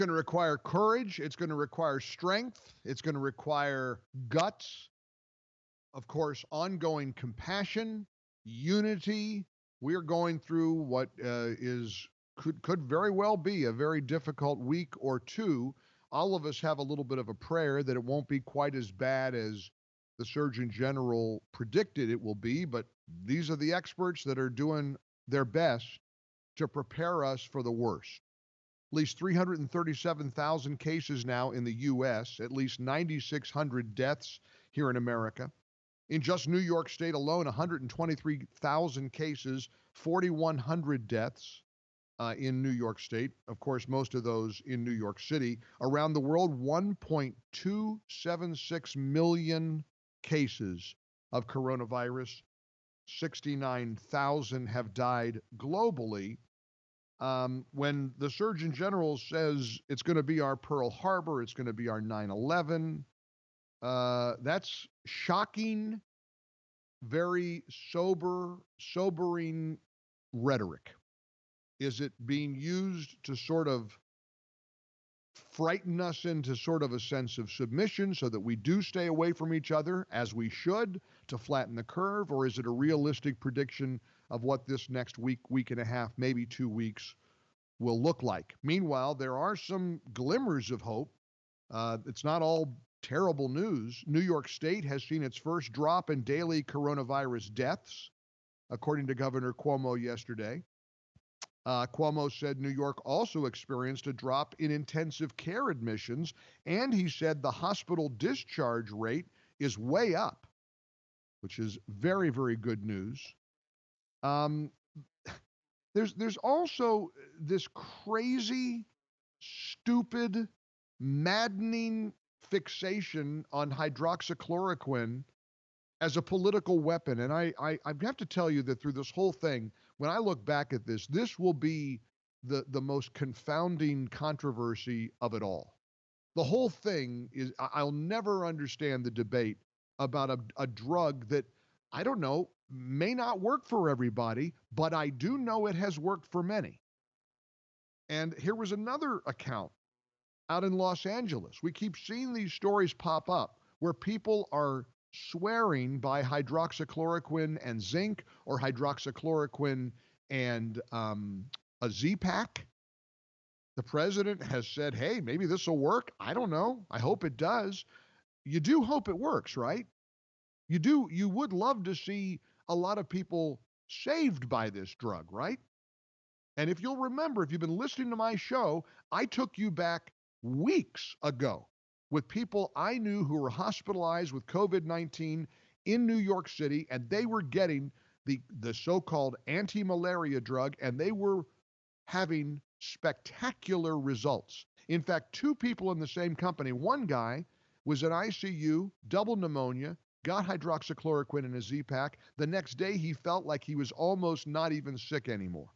going to require courage. It's going to require strength. It's going to require guts. Of course, ongoing compassion, unity. We're going through what could very well be a very difficult week or two. All of us have a little bit of a prayer that it won't be quite as bad as the Surgeon General predicted it will be, but these are the experts that are doing their best to prepare us for the worst. At least 337,000 cases now in the U.S., at least 9,600 deaths here in America. In just New York State alone, 123,000 cases, 4,100 deaths in New York State. Of course, most of those in New York City. Around the world, 1.276 million cases of coronavirus. 69,000 have died globally. When the Surgeon General says it's going to be our Pearl Harbor, it's going to be our 9/11, that's shocking, very sobering rhetoric. Is it being used to sort of frighten us into sort of a sense of submission so that we do stay away from each other, as we should, to flatten the curve? Or is it a realistic prediction of what this next week, week and a half, maybe 2 weeks will look like? Meanwhile, there are some glimmers of hope. It's not all terrible news. New York State has seen its first drop in daily coronavirus deaths, according to Governor Cuomo yesterday. Cuomo said New York also experienced a drop in intensive care admissions, and he said the hospital discharge rate is way up, which is very, very good news. There's also this crazy, stupid, maddening fixation on hydroxychloroquine as a political weapon. And I have to tell you that through this whole thing, when I look back at this, this will be the most confounding controversy of it all. The whole thing is, I'll never understand the debate about a drug that, I don't know, may not work for everybody, but I do know it has worked for many. And here was another account out in Los Angeles. We keep seeing these stories pop up where people are swearing by hydroxychloroquine and zinc, or hydroxychloroquine and a Z-Pack. The president has said, hey, maybe this will work. I don't know. I hope it does. You do hope it works, right? You do. You would love to see a lot of people saved by this drug, right? And if you'll remember, if you've been listening to my show, I took you back weeks ago with people I knew who were hospitalized with COVID-19 in New York City, and they were getting the so-called anti-malaria drug, and they were having spectacular results. In fact, 2 people in the same company, one guy was in ICU, double pneumonia, got hydroxychloroquine in a Z-Pack. The next day, he felt like he was almost not even sick anymore.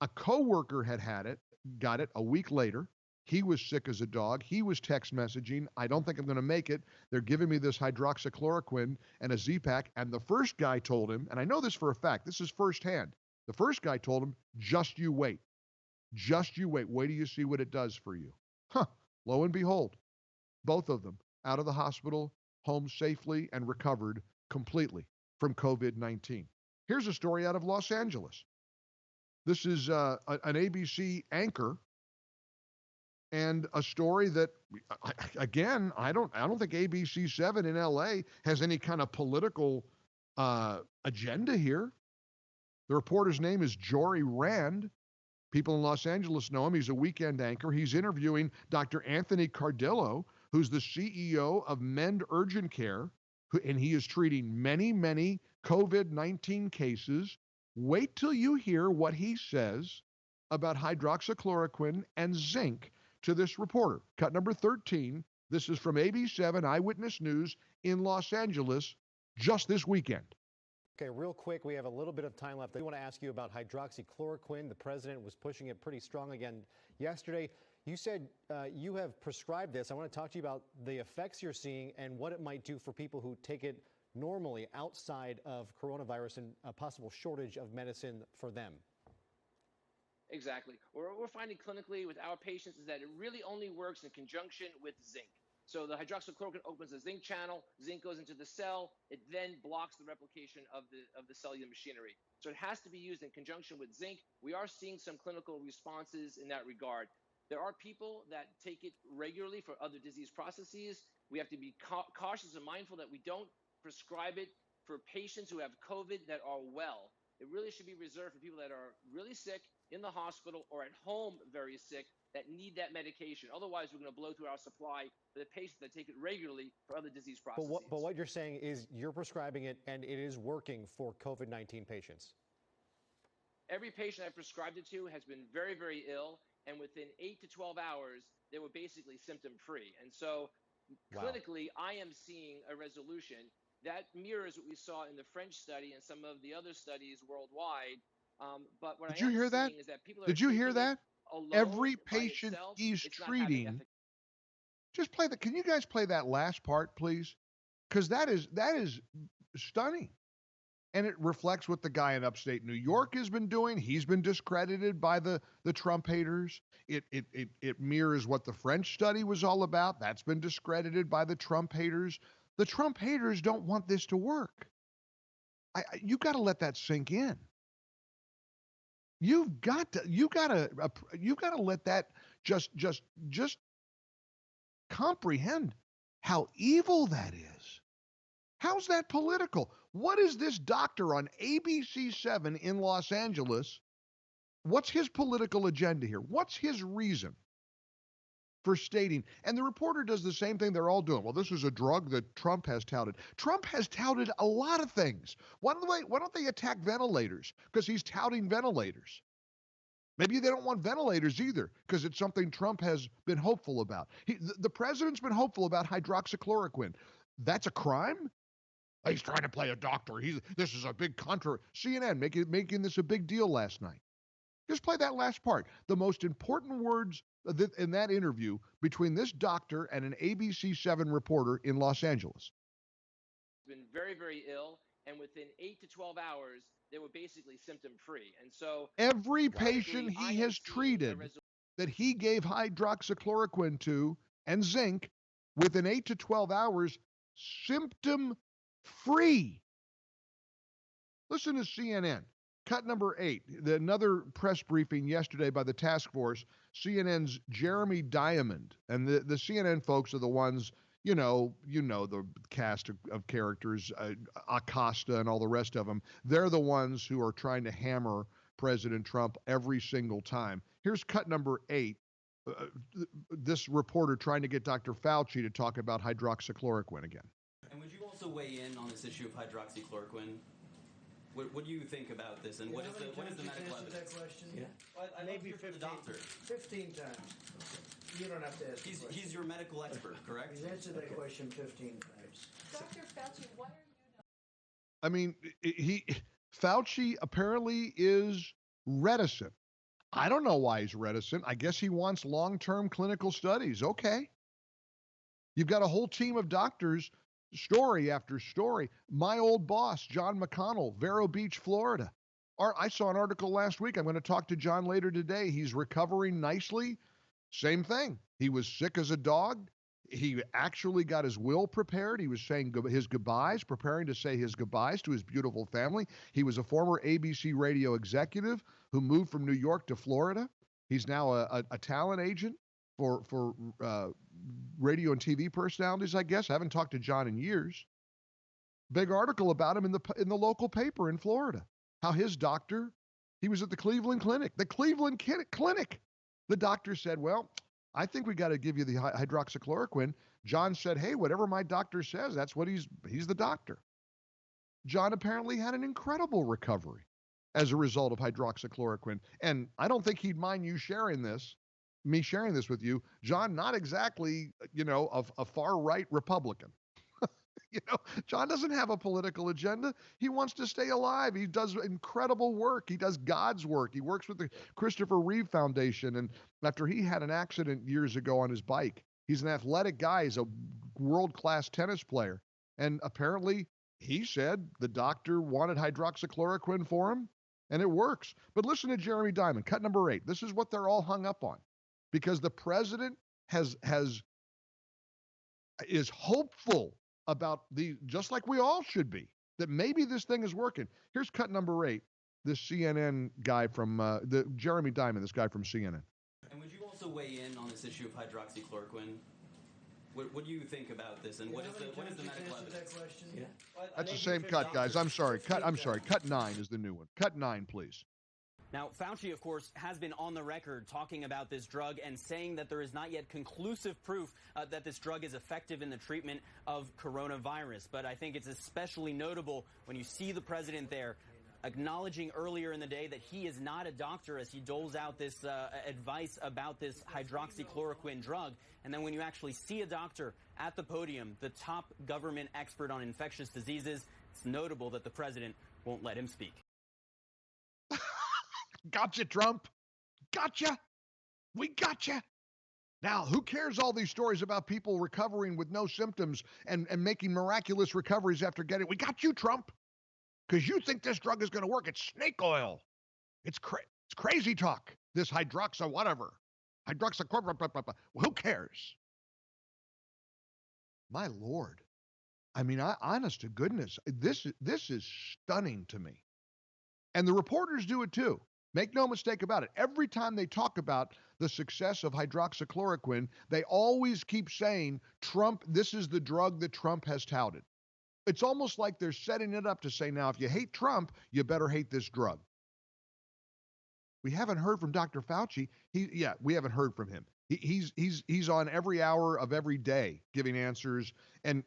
A coworker got it a week later. He was sick as a dog. He was text messaging, I don't think I'm going to make it. They're giving me this hydroxychloroquine and a Z-Pack. And the first guy told him, and I know this for a fact, this is firsthand. The first guy told him, just you wait. Just you wait. Wait till you see what it does for you. Lo and behold, both of them out of the hospital, home safely, and recovered completely from COVID-19. Here's a story out of Los Angeles. This is an ABC anchor, and a story that, again, I don't think ABC 7 in LA has any kind of political agenda here. The reporter's name is Jory Rand. People in Los Angeles know him. He's a weekend anchor. He's interviewing Dr. Anthony Cardillo, who's the CEO of Mend Urgent Care, and he is treating many, many COVID-19 cases. Wait till you hear what he says about hydroxychloroquine and zinc to this reporter. Cut number 13. This is from AB7 Eyewitness News in Los Angeles just this weekend. Okay, real quick, we have a little bit of time left. I want to ask you about hydroxychloroquine. The president was pushing it pretty strong again yesterday. You said you have prescribed this. I want to talk to you about the effects you're seeing and what it might do for people who take it normally outside of coronavirus and a possible shortage of medicine for them. Exactly. What we're finding clinically with our patients is that it really only works in conjunction with zinc. So the hydroxychloroquine opens the zinc channel, zinc goes into the cell, it then blocks the replication of the cellular machinery. So it has to be used in conjunction with zinc. We are seeing some clinical responses in that regard. There are people that take it regularly for other disease processes. We have to be cautious and mindful that we don't prescribe it for patients who have COVID that are well. It really should be reserved for people that are really sick in the hospital or at home very sick that need that medication. Otherwise, we're going to blow through our supply for the patients that take it regularly for other disease processes. But what you're saying is you're prescribing it and it is working for COVID-19 patients. Every patient I've prescribed it to has been very, very ill, and within 8 to 12 hours, they were basically symptom-free. And so clinically, I am seeing a resolution that mirrors what we saw in the French study and some of the other studies worldwide. But what Did I you am hear that? seeing is that people are Did you hear taking it that? alone Every by patient itself. he's It's not having treating, efficacy. just play that. Can you guys play that last part, please? Because that is stunning. And it reflects what the guy in upstate New York has been doing. He's been discredited by the Trump haters. It mirrors what the French study was all about. That's been discredited by the Trump haters. The Trump haters don't want this to work. You got to let that sink in. You got to let that just comprehend how evil that is. How's that political? What is this doctor on ABC7 in Los Angeles? What's his political agenda here? What's his reason for stating? And the reporter does the same thing they're all doing. Well, this is a drug that Trump has touted. Trump has touted a lot of things. Why don't they attack ventilators? Because he's touting ventilators. Maybe they don't want ventilators either because it's something Trump has been hopeful about. The president's been hopeful about hydroxychloroquine. That's a crime? He's trying to play a doctor. This is a big controversy. CNN making this a big deal last night. Just play that last part. The most important words in that interview between this doctor and an ABC7 reporter in Los Angeles. Been very, very ill, and within 8 to 12 hours, they were basically symptom-free. And so every patient he has treated that he gave hydroxychloroquine to and zinc within 8 to 12 hours, symptom-free. Listen to CNN. Cut number 8, another press briefing yesterday by the task force, CNN's Jeremy Diamond. And the CNN folks are the ones, you know the cast of characters, Acosta and all the rest of them. They're the ones who are trying to hammer President Trump every single time. Here's cut number 8. This reporter trying to get Dr. Fauci to talk about hydroxychloroquine again. And would you also weigh in on this issue of hydroxychloroquine? What do you think about this, and what is the medical evidence? That question? Yeah. Well, Maybe 15, the doctor. 15 times. You don't have to ask. He's your medical expert, correct? He's answered that question 15 times. Dr. Fauci, why are you not? I mean, Fauci apparently is reticent. I don't know why he's reticent. I guess he wants long-term clinical studies. Okay. You've got a whole team of doctors, story after story. My old boss, John McConnell, Vero Beach, Florida. I saw an article last week. I'm going to talk to John later today. He's recovering nicely. Same thing. He was sick as a dog. He actually got his will prepared. He was saying his goodbyes, preparing to say his goodbyes to his beautiful family. He was a former ABC radio executive who moved from New York to Florida. He's now a talent agent for radio and TV personalities, I guess. I haven't talked to John in years. Big article about him in the local paper in Florida. How his doctor, he was at the Cleveland Clinic. The Cleveland Clinic. The doctor said, well, I think we got to give you the hydroxychloroquine. John said, hey, whatever my doctor says, that's what he's the doctor. John apparently had an incredible recovery as a result of hydroxychloroquine. And I don't think he'd mind me sharing this with you. John, not exactly, a far-right Republican. John doesn't have a political agenda. He wants to stay alive. He does incredible work. He does God's work. He works with the Christopher Reeve Foundation. And after he had an accident years ago on his bike, he's an athletic guy. He's a world-class tennis player. And apparently, he said the doctor wanted hydroxychloroquine for him. And it works. But listen to Jeremy Diamond, cut number 8. This is what they're all hung up on. Because the president is hopeful about just like we all should be, that maybe this thing is working. Here's cut number 8. This CNN guy from the Jeremy Diamond, this guy from CNN. And would you also weigh in on this issue of hydroxychloroquine? What do you think about this, and what is the medical evidence? That question? Yeah. That's the same cut, guys. I'm sorry. Cut 9 is the new one. Cut 9, please. Now, Fauci, of course, has been on the record talking about this drug and saying that there is not yet conclusive proof that this drug is effective in the treatment of coronavirus. But I think it's especially notable when you see the president there acknowledging earlier in the day that he is not a doctor as he doles out this advice about this hydroxychloroquine drug. And then when you actually see a doctor at the podium, the top government expert on infectious diseases, it's notable that the president won't let him speak. Gotcha, Trump. Gotcha. We gotcha. Now, who cares all these stories about people recovering with no symptoms and making miraculous recoveries after getting? We got you, Trump. Because you think this drug is going to work. It's snake oil. It's crazy talk. This whatever. Who cares? My Lord. I mean, honest to goodness, this is stunning to me. And the reporters do it too. Make no mistake about it. Every time they talk about the success of hydroxychloroquine, they always keep saying, Trump, this is the drug that Trump has touted. It's almost like they're setting it up to say, now, if you hate Trump, you better hate this drug. We haven't heard from Dr. Fauci. We haven't heard from him. He's on every hour of every day giving answers. And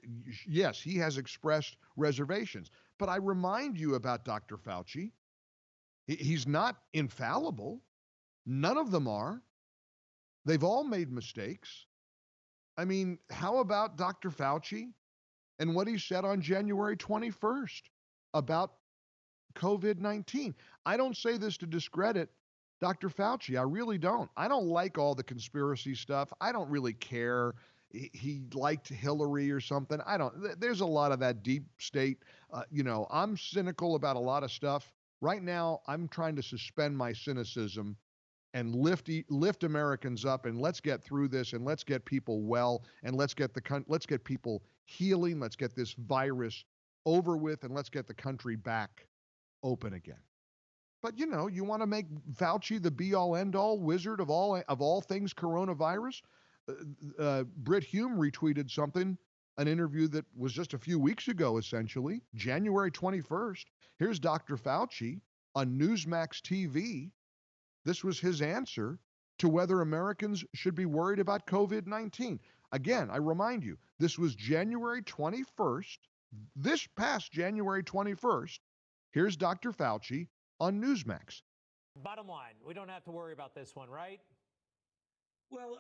yes, he has expressed reservations. But I remind you about Dr. Fauci. He's not infallible. None of them are. They've all made mistakes. I mean, how about Dr. Fauci and what he said on January 21st about COVID-19? I don't say this to discredit Dr. Fauci. I really don't. I don't like all the conspiracy stuff. I don't really care. He liked Hillary or something. There's a lot of that deep state. I'm cynical about a lot of stuff. Right now, I'm trying to suspend my cynicism and lift Americans up, and let's get through this, and let's get people well, and let's get people healing. Let's get this virus over with, and let's get the country back open again. But you want to make Fauci the be-all, end-all wizard of all things coronavirus. Brit Hume retweeted something, an interview that was just a few weeks ago, essentially, January 21st. Here's Dr. Fauci on Newsmax TV. This was his answer to whether Americans should be worried about COVID-19. Again, I remind you, this was January 21st, this past January 21st. Here's Dr. Fauci on Newsmax. Bottom line, we don't have to worry about this one, right? Well,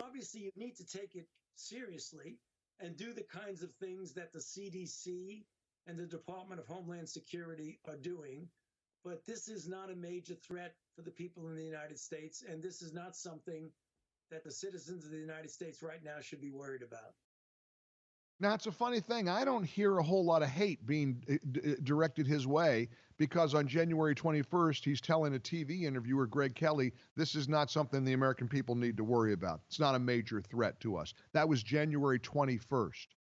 obviously you need to take it seriously and do the kinds of things that the CDC and the Department of Homeland Security are doing. But this is not a major threat for the people in the United States, and this is not something that the citizens of the United States right now should be worried about. Now, it's a funny thing. I don't hear a whole lot of hate being directed his way because on January 21st, he's telling a TV interviewer, Greg Kelly, this is not something the American people need to worry about. It's not a major threat to us. That was January 21st.